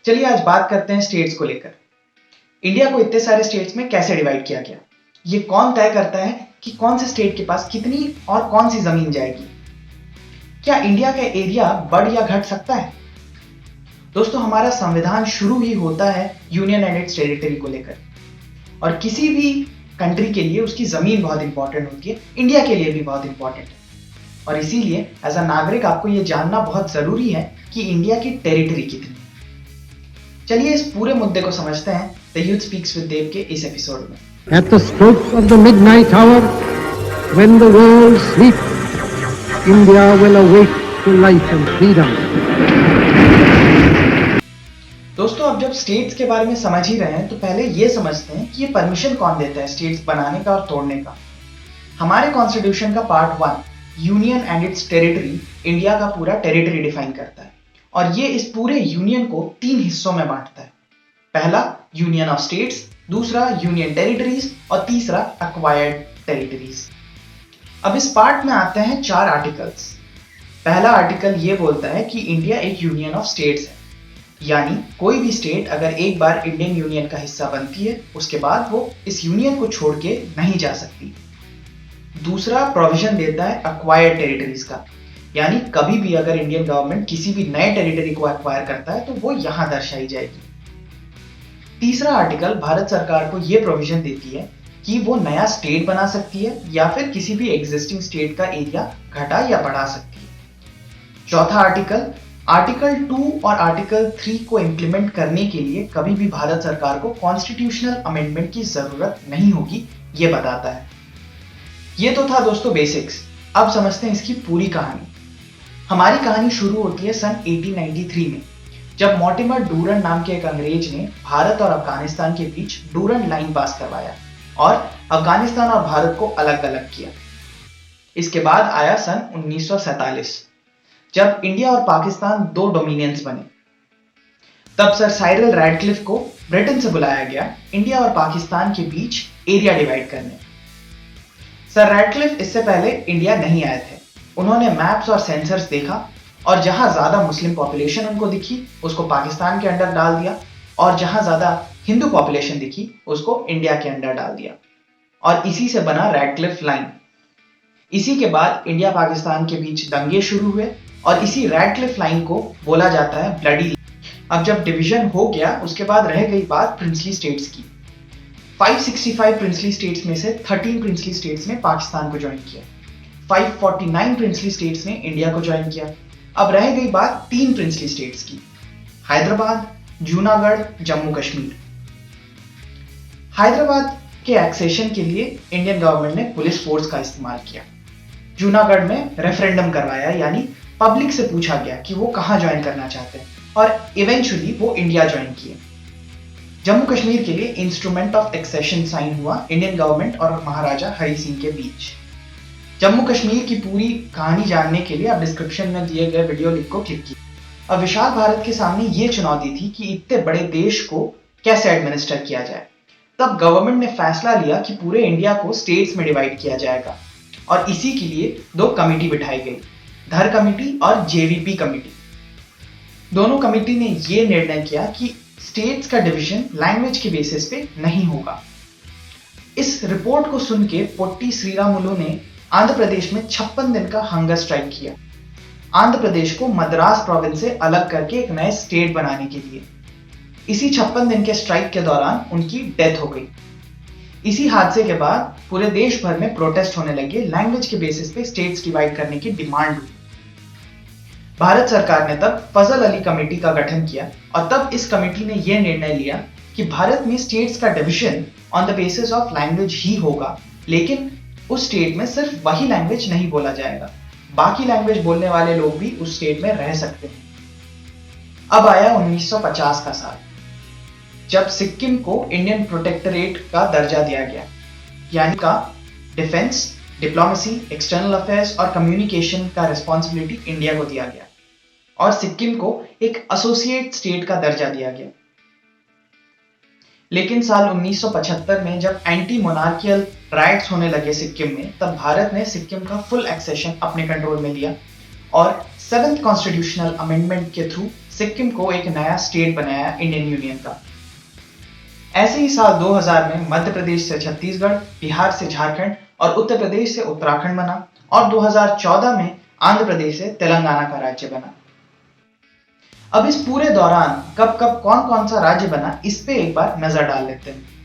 चलिए आज बात करते हैं स्टेट्स को लेकर। इंडिया को इतने सारे स्टेट्स में कैसे डिवाइड किया गया? ये कौन तय करता है कि कौन से स्टेट के पास कितनी और कौन सी जमीन जाएगी? क्या इंडिया का एरिया बढ़ या घट सकता है? दोस्तों, हमारा संविधान शुरू ही होता है यूनियन एंड इट्स टेरिटरी को लेकर, और किसी भी कंट्री के लिए उसकी जमीन बहुत इंपॉर्टेंट होती है। इंडिया के लिए भी बहुत इंपॉर्टेंट है, और इसीलिए एज अ नागरिक आपको यह जानना बहुत जरूरी है कि इंडिया की टेरिटरी कितनी है। चलिए इस पूरे मुद्दे को समझते हैं द यूथ स्पीक्स विद देव के इस एपिसोड में। At the stroke of the midnight hour, when the world sleeps, India will awake to life and freedom. दोस्तों, अब जब स्टेट्स के बारे में समझ ही रहे हैं तो पहले ये समझते हैं कि ये परमिशन कौन देता है स्टेट्स बनाने का और तोड़ने का। हमारे कॉन्स्टिट्यूशन का part 1 union and it's territory India का पूरा टेरिटरी डिफाइन करता है, और ये इस पूरे यूनियन को 3 हिस्सों में बांटता है। पहला यूनियन ऑफ स्टेट्स, दूसरा यूनियन टेरिटरीज और तीसरा एक्वायर्ड टेरिटरीज। अब इस पार्ट में आते हैं 4 आर्टिकल्स। पहला आर्टिकल ये बोलता है कि इंडिया एक यूनियन ऑफ स्टेट्स है, यानी कोई भी स्टेट अगर एक बार इंडियन यूनियन का हिस्सा बनती है उसके बाद वो इस यूनियन को छोड़ के नहीं जा सकती। दूसरा प्रोविजन देता है एक्वायर्ड टेरिटरीज का, यानी कभी भी अगर इंडियन गवर्नमेंट किसी भी नए टेरिटरी को एक्वायर करता है तो वो यहां दर्शाई जाएगी। तीसरा आर्टिकल भारत सरकार को यह प्रोविजन देती है कि वो नया स्टेट बना सकती है या फिर किसी भी एग्जिस्टिंग स्टेट का एरिया घटा या बढ़ा सकती है। चौथा आर्टिकल 2 और आर्टिकल 3 को इंप्लीमेंट करने के लिए कभी भी भारत सरकार को कॉन्स्टिट्यूशनल अमेंडमेंट की जरूरत नहीं होगी, ये बताता है। ये तो था दोस्तों बेसिक्स। अब समझते हैं इसकी पूरी कहानी। हमारी कहानी शुरू होती है सन 1893 में, जब मॉर्टिमर डूरन नाम के एक अंग्रेज ने भारत और अफगानिस्तान के बीच डूरन लाइन पास करवाया और अफगानिस्तान और भारत को अलग अलग किया। इसके बाद आया सन 1947, जब इंडिया और पाकिस्तान 2 डोमिनियंस बने। तब सर साइरल रैडक्लिफ को ब्रिटेन से बुलाया गया इंडिया और पाकिस्तान के बीच एरिया डिवाइड करने। सर रैडक्लिफ इससे पहले इंडिया नहीं आए थे। उन्होंने मैप्स और सेंसर्स देखा और जहां ज्यादा मुस्लिम पॉपुलेशन उनको दिखी उसको पाकिस्तान के अंडर डाल दिया, और जहां ज्यादा हिंदू पॉपुलेशन दिखी उसको इंडिया के अंडर डाल दिया, और इसी से बना रैडक्लिफ लाइन। इसी के बाद इंडिया पाकिस्तान के बीच दंगे शुरू हुए और इसी रैडक्लिफ लाइन को बोला जाता है ब्लडी। अब जब डिवीजन हो गया उसके बाद रह गई बात प्रिंसली स्टेट्स की। 565 प्रिंसली स्टेट्स में से 13 प्रिंसली स्टेट्स ने पाकिस्तान को ज्वाइन किया, 549 प्रिंसली स्टेट्स ने इंडिया को ज्वाइन किया। अब रह गई बात 3 प्रिंसली स्टेट्स की, हैदराबाद, जूनागढ़, जम्मू कश्मीर। हैदराबाद के एक्सेशन के लिए इंडियन गवर्नमेंट ने पुलिस फोर्स का इस्तेमाल किया। जूनागढ़ में रेफरेंडम करवाया, यानी पब्लिक से पूछा गया कि वो कहां ज्वाइन करना चाहते हैं, और इवेंचुअली वो इंडिया ज्वाइन किए। जम्मू कश्मीर के लिए इंस्ट्रूमेंट ऑफ एक्सेशन साइन हुआ इंडियन गवर्नमेंट और महाराजा हरि सिंह के बीच। जम्मू कश्मीर की पूरी कहानी जानने के लिए आप डिस्क्रिप्शन में दिए गए वीडियो लिंक को क्लिक कीजिए। अब विशाल भारत के सामने ये चुनौती थी कि इतने बड़े देश को कैसे एडमिनिस्टर किया जाए। तब गवर्नमेंट ने फैसला लिया कि पूरे इंडिया को स्टेट्स में डिवाइड किया जाएगा, और इसी के लिए 2 कमेटी बिठाई गई, धर कमेटी और जेवीपी कमेटी। दोनों कमेटी ने यह निर्णय किया कि स्टेट्स का डिवीजन लैंग्वेज के बेसिस पे नहीं होगा। इस रिपोर्ट को सुन के पोट्टी श्रीरामुलु ने आंध्र प्रदेश में 56 दिन का हंगर स्ट्राइक किया, आंध्र प्रदेश को मद्रास प्रोविंस से अलग करके एक नए स्टेट बनाने के लिए। इसी 56 दिन के स्ट्राइक के दौरान उनकी डेथ हो गई। इसी हादसे के बाद पूरे देश भर में प्रोटेस्ट होने लगे, लैंग्वेज के बेसिस पे स्टेट्स डिवाइड करने की डिमांड हुई। भारत सरकार ने तब फजल अली कमेटी का गठन किया, और तब इस कमेटी ने यह निर्णय लिया कि भारत में स्टेट्स का division on the basis of language ही होगा, लेकिन उस स्टेट में सिर्फ वही लैंग्वेज नहीं बोला जाएगा, बाकी लैंग्वेज बोलने वाले लोग भी उस स्टेट में रह सकते हैं। अब आया 1950 का साल, जब सिक्किम को इंडियन प्रोटेक्टोरेट का दर्जा दिया गया, यानी का डिफेंस, डिप्लोमेसी, एक्सटर्नल अफेयर्स और कम्युनिकेशन का रिस्पॉन्सिबिलिटी इंडिया को दिया गया, और सिक्किम को एक एसोसिएट स्टेट का दर्जा दिया गया। लेकिन साल 1975 में जब एंटी मोनार्कियल राइट्स होने लगे सिक्किम में, तब भारत ने सिक्किम का फुल एक्सेशन अपने कंट्रोल में लिया और 7th कॉन्स्टिट्यूशनल अमेंडमेंट के थ्रू सिक्किम को एक नया स्टेट बनाया इंडियन यूनियन का। ऐसे ही साल 2000 में मध्य प्रदेश से छत्तीसगढ़, बिहार से झारखंड और उत्तर प्रदेश से उत्तराखंड बना और 2014 में आंध्र प्रदेश से तेलंगाना का राज्य बना। अब इस पूरे दौरान कब कब कौन कौन सा राज्य बना, इस पे एक बार नजर डाल लेते हैं।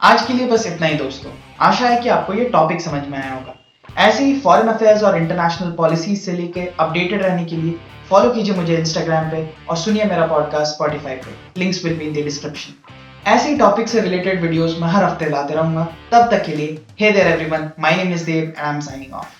आज के लिए बस इतना ही दोस्तों। आशा है कि आपको ये टॉपिक समझ में आया होगा। ऐसे ही फॉरेन अफेयर्स और इंटरनेशनल पॉलिसीज से लेके अपडेटेड रहने के लिए फॉलो कीजिए मुझे इंस्टाग्राम पे और सुनिए मेरा पॉडकास्ट स्पॉटिफाई पे। Links will be in the description. ऐसे ही टॉपिक से रिलेटेड वीडियोस मैं हर हफ्ते लाते रहूंगा। तब तक के लिए hey there everyone, my name is Dev and I am signing of.